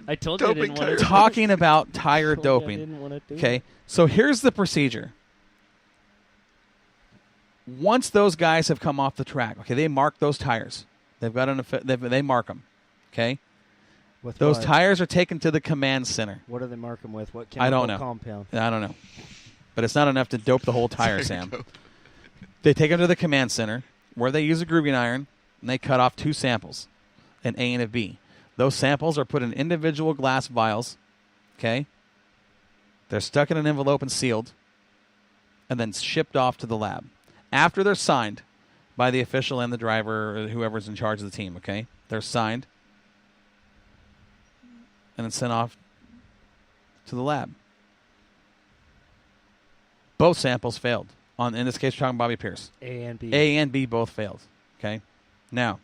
I told you I didn't want to. Talking about tire doping. Okay, so here's the procedure. Once those guys have come off the track, okay, they mark those tires. They've got they mark them. Okay, those tires are taken to the command center. What do they mark them with? What chemical compound? I don't know, but it's not enough to dope the whole tire, Sam. They take them to the command center where they use a grooving iron and they cut off 2 samples, an A and a B. Those samples are put in individual glass vials. Okay, they're stuck in an envelope and sealed, and then shipped off to the lab. After they're signed by the official and the driver or whoever's in charge of the team, okay? They're signed and then sent off to the lab. Both samples failed. In this case, we're talking Bobby Pierce. A and B. A and B both failed, okay? Now,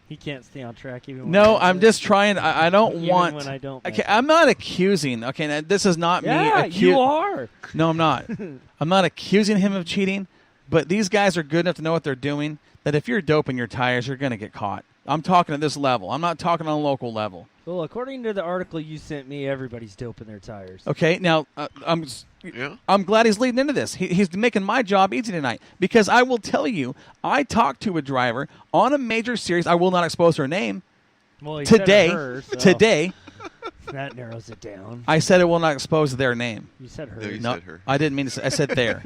he can't stay on track even. No, I'm just trying. I don't even want. When I don't. Okay, I'm not accusing. Okay, this is not me. Yeah, you are. No, I'm not. I'm not accusing him of cheating. But these guys are good enough to know what they're doing. That if you're doping your tires, you're going to get caught. I'm talking at this level. I'm not talking on a local level. Well, according to the article you sent me, everybody's doping their tires. Okay, now I'm glad he's leading into this. He's making my job easy tonight because I will tell you, I talked to a driver on a major series. I will not expose her name. Well, today, said her, so today. That narrows it down. I said I will not expose their name. You said her. No, you said her. I didn't mean to say. I said their.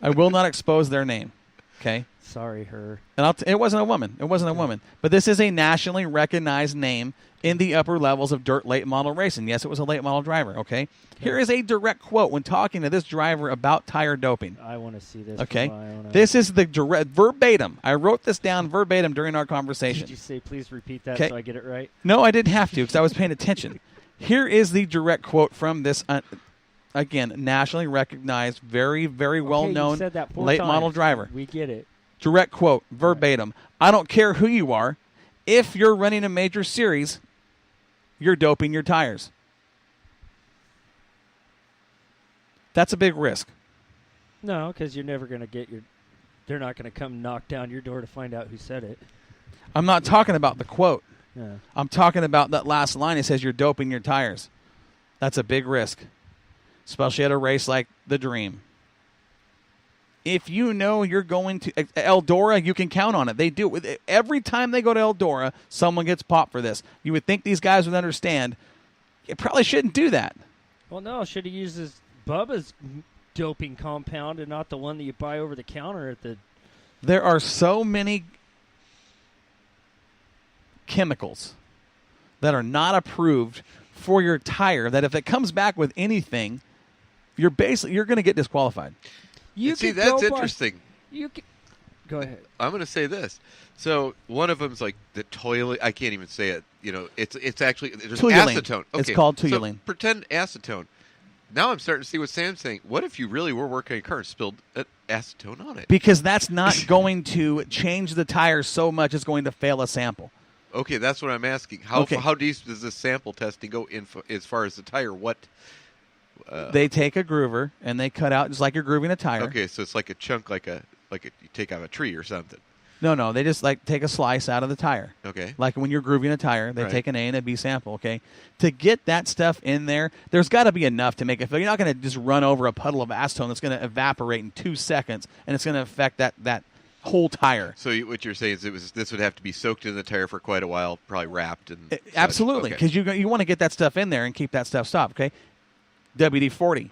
I will not expose their name. Okay. Sorry, her. And it wasn't a woman. It wasn't a woman. But this is a nationally recognized name in the upper levels of dirt late model racing. Yes, it was a late model driver, okay? Here is a direct quote when talking to this driver about tire doping. I want to see this. Okay? This is the direct verbatim. I wrote this down verbatim during our conversation. Did you say please repeat that so I get it right? No, I didn't have to because I was paying attention. Here is the direct quote from this, again, nationally recognized, very, very well-known late model driver. We get it. Direct quote, verbatim. I don't care who you are. If you're running a major series, you're doping your tires. That's a big risk. No, because you're never going to get they're not going to come knock down your door to find out who said it. I'm not talking about the quote. Yeah. I'm talking about that last line. It says you're doping your tires. That's a big risk, especially at a race like the Dream. If you know you're going to Eldora, you can count on it. They do. Every time they go to Eldora, someone gets popped for this. You would think these guys would understand. You probably shouldn't do that. Well, no. Should have used Bubba's doping compound and not the one that you buy over the counter at the... There are so many chemicals that are not approved for your tire that if it comes back with anything, you're going to get disqualified. See, that's interesting. Go ahead. I'm going to say this. So one of them's like the toilet. I can't even say it. You know, it's actually there's toluene. Acetone. Okay. It's called toluene. So pretend acetone. Now I'm starting to see what Sam's saying. What if you really were working a car and spilled acetone on it? Because that's not going to change the tire so much it's going to fail a sample. Okay, that's what I'm asking. How deep does this sample testing go in as far as the tire? What? They take a groover and they cut out just like you're grooving a tire. Okay, so it's like a chunk, like you take out a tree or something. No, they just like take a slice out of the tire. Okay. Like when you're grooving a tire, they take an A and a B sample, okay? To get that stuff in there, there's got to be enough to make it feel. You're not going to just run over a puddle of acetone that's going to evaporate in 2 seconds, and it's going to affect that whole tire. So what you're saying is this would have to be soaked in the tire for quite a while, probably wrapped. Absolutely, because you want to get that stuff in there and keep that stuff stopped, okay? WD-40.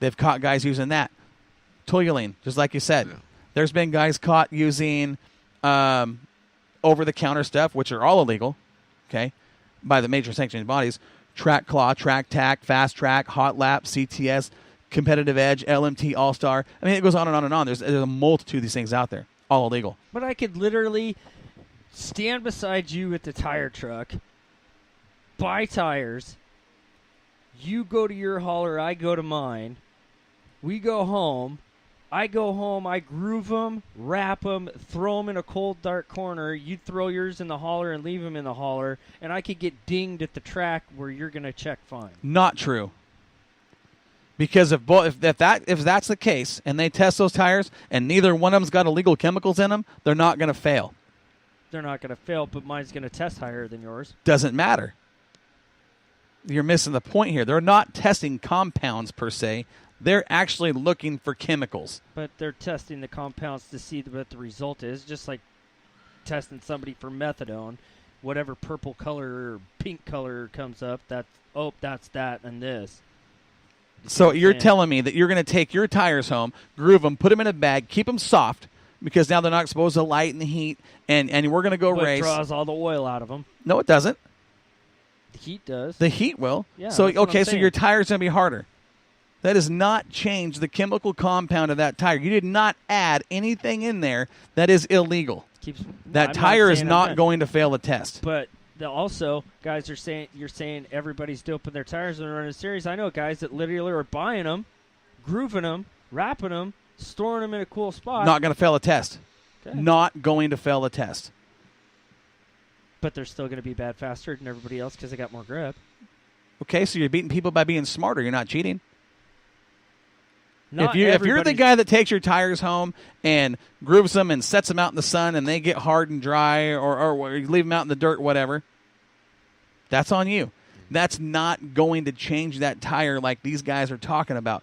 They've caught guys using that. Toluene, just like you said. Yeah. There's been guys caught using over-the-counter stuff, which are all illegal, okay, by the major sanctioning bodies. Track Claw, Track Tack, Fast Track, Hot Lap, CTS, Competitive Edge, LMT, All-Star. I mean, it goes on and on and on. There's a multitude of these things out there, all illegal. But I could literally stand beside you at the tire truck, buy tires. You go to your hauler, I go to mine. We go home. I go home, I groove them, wrap them, throw them in a cold, dark corner. You throw yours in the hauler and leave them in the hauler, and I could get dinged at the track where you're going to check fine. Not true. Because if that's the case, and they test those tires, and neither one of them's got illegal chemicals in them, they're not going to fail. They're not going to fail, but mine's going to test higher than yours. Doesn't matter. You're missing the point here. They're not testing compounds per se. They're actually looking for chemicals. But they're testing the compounds to see what the result is, just like testing somebody for methadone. Whatever purple color or pink color comes up, that's that and this. So you're telling me that you're going to take your tires home, groove them, put them in a bag, keep them soft, because now they're not exposed to light and heat, and we're going to go race. It draws all the oil out of them. No, it doesn't. The heat does. The heat will. Yeah, So, that's what okay, I'm so saying. your tire's going to be harder. That does not change the chemical compound of that tire. You did not add anything in there that is illegal. That tire is not going to fail the test. But also, guys you're saying everybody's doping their tires and running a series. I know guys that literally are buying them, grooving them, wrapping them, storing them in a cool spot. Not going to fail a test. Okay. Not going to fail a test. But they're still going to be bad faster than everybody else because they got more grip. Okay, so you're beating people by being smarter. You're not cheating. Not If you're the everybody's- guy that takes your tires home and grooves them and sets them out in the sun and they get hard and dry, or you leave them out in the dirt, whatever, that's on you. That's not going to change that tire like these guys are talking about.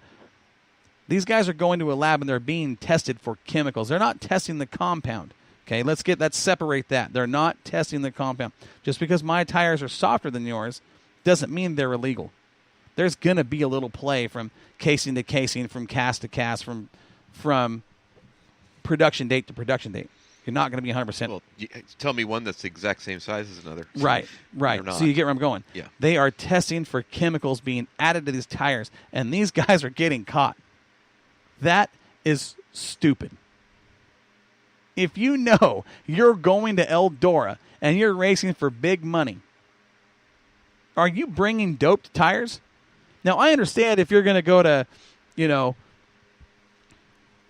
These guys are going to a lab and they're being tested for chemicals. They're not testing the compound. Okay, let's separate that. They're not testing the compound. Just because my tires are softer than yours doesn't mean they're illegal. There's going to be a little play from casing to casing, from cast to cast, from production date to production date. You're not going to be 100%. Well, tell me one that's the exact same size as another. Right. They're not. So you get where I'm going. Yeah. They are testing for chemicals being added to these tires, and these guys are getting caught. That is stupid. If you know you're going to Eldora and you're racing for big money, are you bringing doped tires? Now, I understand if you're going to go to,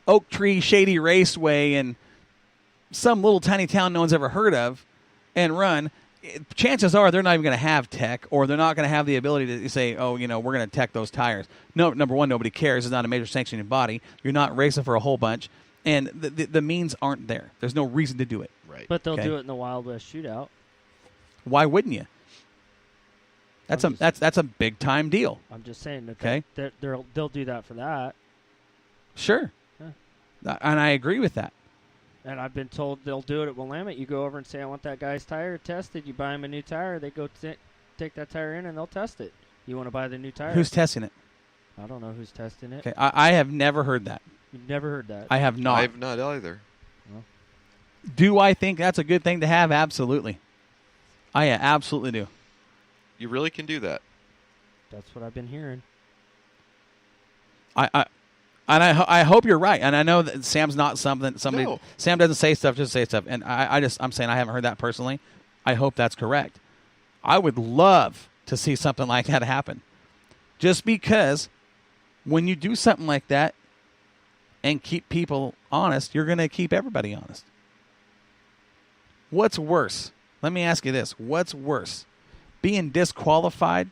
Oak Tree Shady Raceway in some little tiny town no one's ever heard of and run, chances are they're not even going to have tech, or they're not going to have the ability to say, we're going to tech those tires. No, number one, nobody cares. It's not a major sanctioning body. You're not racing for a whole bunch, and the means aren't there. There's no reason to do it. Right. But they'll do it in the Wild West shootout. Why wouldn't you? That's a big time deal. I'm just saying that they'll do that for that. Sure. Yeah. And I agree with that. And I've been told they'll do it at Willamette. You go over and say, I want that guy's tire tested. You buy him a new tire. They go take that tire in, and they'll test it. You want to buy the new tire? Who's testing it? I don't know who's testing it. Okay, I have never heard that. You've never heard that? I have not. I have not either. Well, Do I think that's a good thing to have? Absolutely. I absolutely do. You really can do that. that's what I've been hearing. I hope you're right, and I know that Sam's not somebody. No. Sam doesn't say stuff, just say stuff, and I'm saying I haven't heard that personally. I hope that's correct. I would love to see something like that happen, just because when you do something like that and keep people honest, you're going to keep everybody honest. What's worse? Let me ask you this: what's worse, being disqualified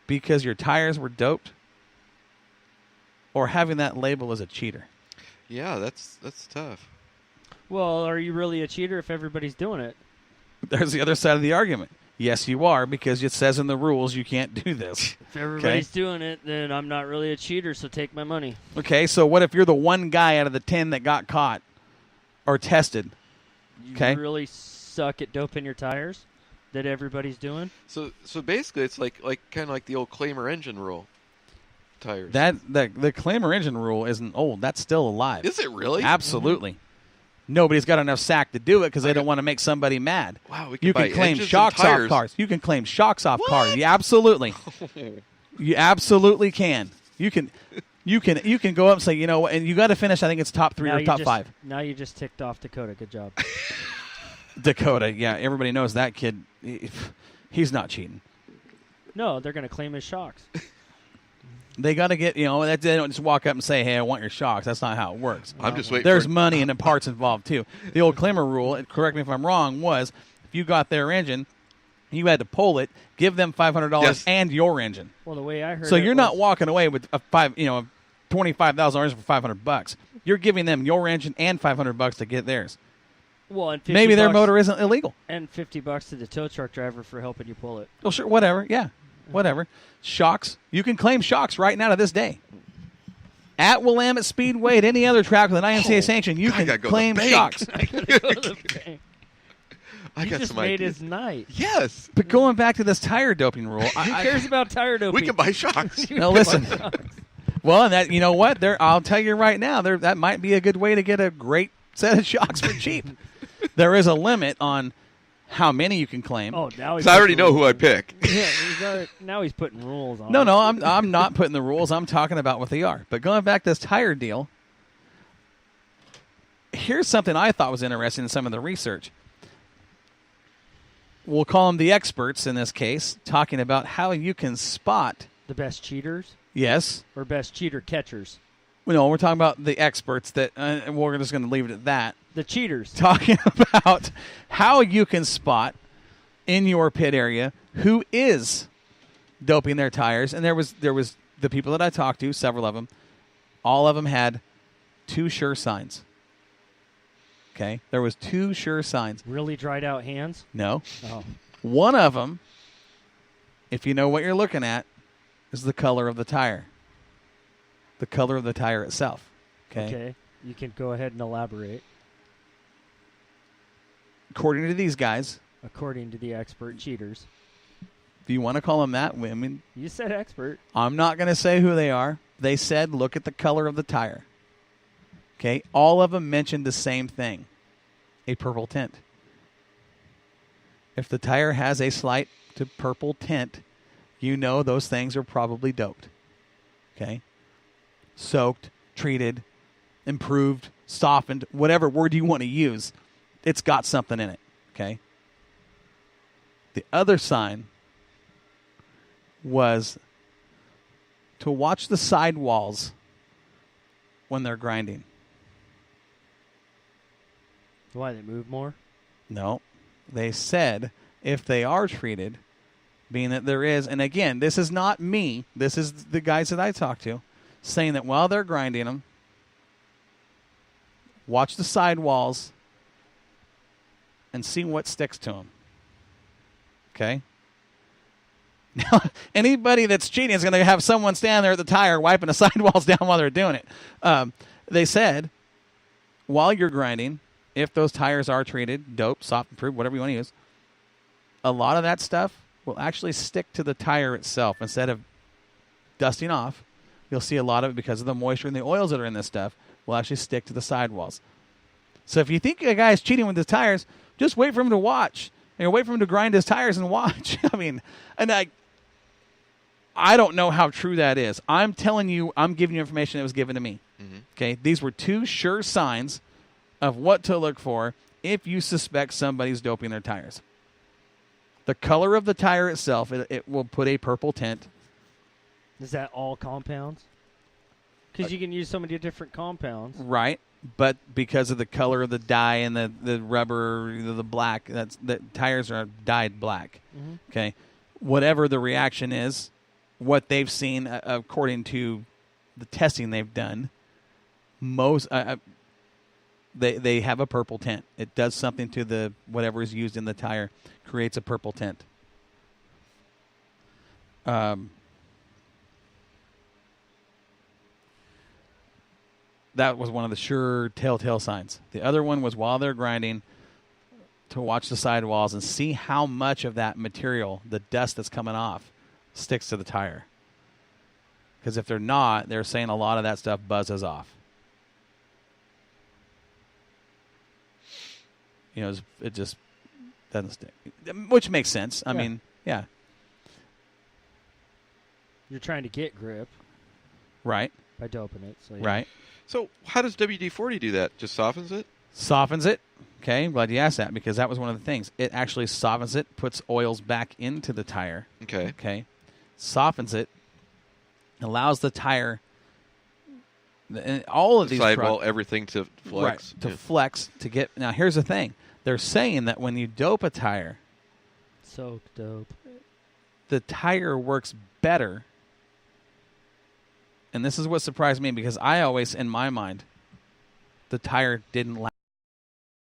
because your tires were doped, or having that label as a cheater? Yeah, that's tough. Well, are you really a cheater if everybody's doing it? There's the other side of the argument. Yes, you are, because it says in the rules you can't do this. If everybody's doing it, then I'm not really a cheater, so take my money. Okay, so what if you're the one guy out of the 10 that got caught or tested? You Okay. really suck at doping your tires that everybody's doing? So basically, it's like kind of like the old Claimer engine rule. Tires. The Claimer engine rule isn't old. That's still alive. Is it really? Absolutely. Nobody's got enough sack to do it because they don't want to make somebody mad. Wow, we can You buy can claim engines and shocks off tires. cars. You can claim shocks off What? cars. You absolutely. You absolutely can. You can go up and say, you know what, and you got to finish. I think it's top 3 or top 5. Now you just ticked off Dakota. Good job. Dakota, yeah, everybody knows that kid. He's not cheating. No, they're going to claim his shocks. They got to get, they don't just walk up and say, hey, I want your shocks. That's not how it works. I'm just waiting. There's for money and the parts involved, too. The old Claimer rule, correct me if I'm wrong, was if you got their engine You had to pull it, give them $500 Yes. and your engine. Well, the way I heard So it you're not was- walking away with a $25,000 for $500. You're giving them your engine and $500 to get theirs. Well, and 50 Maybe their bucks- motor isn't illegal. and $50 to the tow truck driver for helping you pull it. Well, sure, whatever. Yeah, whatever. Shocks. You can claim shocks right now to this day. At Willamette Speedway, at any other track with an IMCA sanction, you God, I can gotta go to the claim bank. shocks. I gotta go to the bank. I You got just some made ideas. his night. Yes. But going back to this tire doping rule, Who cares about tire doping? We can buy shocks. now listen. Well, and that, you know what? I'll tell you right now, that might be a good way to get a great set of shocks for cheap. There is a limit on how many you can claim. Oh, now he's. So I already know who I pick. Yeah, now he's putting rules on. No, it. I'm not putting the rules. I'm talking about what they are. But going back to this tire deal, here's something I thought was interesting in some of the research. We'll call them the experts in this case, talking about how you can spot. The best cheaters Yes. or best cheater catchers. No, we're talking about the experts that, and we're just going to leave it at that. The cheaters. Talking about how you can spot in your pit area who is doping their tires. And there was the people that I talked to, several of them, all of them had 2 sure signs. Okay? There was 2 sure signs. Really dried out hands. No. Oh, One of them, if you know what you're looking at, is the color of the tire. The color of the tire itself. okay. You can go ahead and elaborate. According to these guys, According to the expert cheaters. if you want to call them that, I mean, You said expert. I'm not going to say who they are. They said, look at the color of the tire. Okay? All of them mentioned the same thing, a purple tint. If the tire has a slight to purple tint, you know those things are probably doped. Okay? Soaked, treated, improved, softened, whatever word you want to use, it's got something in it. Okay? The other sign was to watch the sidewalls when they're grinding. Why, they move more? No. They said if they are treated, being that there is, and again, this is not me, this is the guys that I talked to, saying that while they're grinding them, watch the sidewalls and see what sticks to them. Okay? Now, anybody that's cheating is going to have someone stand there at the tire wiping the sidewalls down while they're doing it. They said, while you're grinding, if those tires are treated, doped, soft, improved, whatever you want to use, a lot of that stuff will actually stick to the tire itself instead of dusting off. You'll see a lot of it because of the moisture and the oils that are in this stuff will actually stick to the sidewalls. So if you think a guy's cheating with his tires, just wait for him to watch. Wait for him to grind his tires and watch. I mean, and I don't know how true that is. I'm telling you, I'm giving you information that was given to me. Mm-hmm. Okay, these were 2 sure signs of what to look for if you suspect somebody's doping their tires. The color of the tire itself, it will put a purple tint. Is that all compounds? Because you can use so many different compounds. Right. But because of the color of the dye and the rubber, the black, the tires are dyed black. Mm-hmm. Okay. Whatever the reaction is, what they've seen according to the testing they've done, most they have a purple tint. It does something to the whatever is used in the tire, creates a purple tint. That was one of the sure telltale signs. The other one was while they're grinding, to watch the sidewalls and see how much of that material, the dust that's coming off, sticks to the tire. Because if they're not, they're saying a lot of that stuff buzzes off. It just doesn't stick. Which makes sense. I mean, yeah. You're trying to get grip Right. by doping it. So yeah. Right. So how does WD-40 do that? Just softens it? Softens it. Okay, I'm glad you asked that because that was one of the things. It actually softens it, puts oils back into the tire. Okay. Okay. Softens it, allows the tire, and all of these Sidewall, everything to flex. Right, to flex, to get. Now, here's the thing. They're saying that when you dope a tire, So dope. The tire works better. And this is what surprised me because I always, in my mind, the tire didn't last.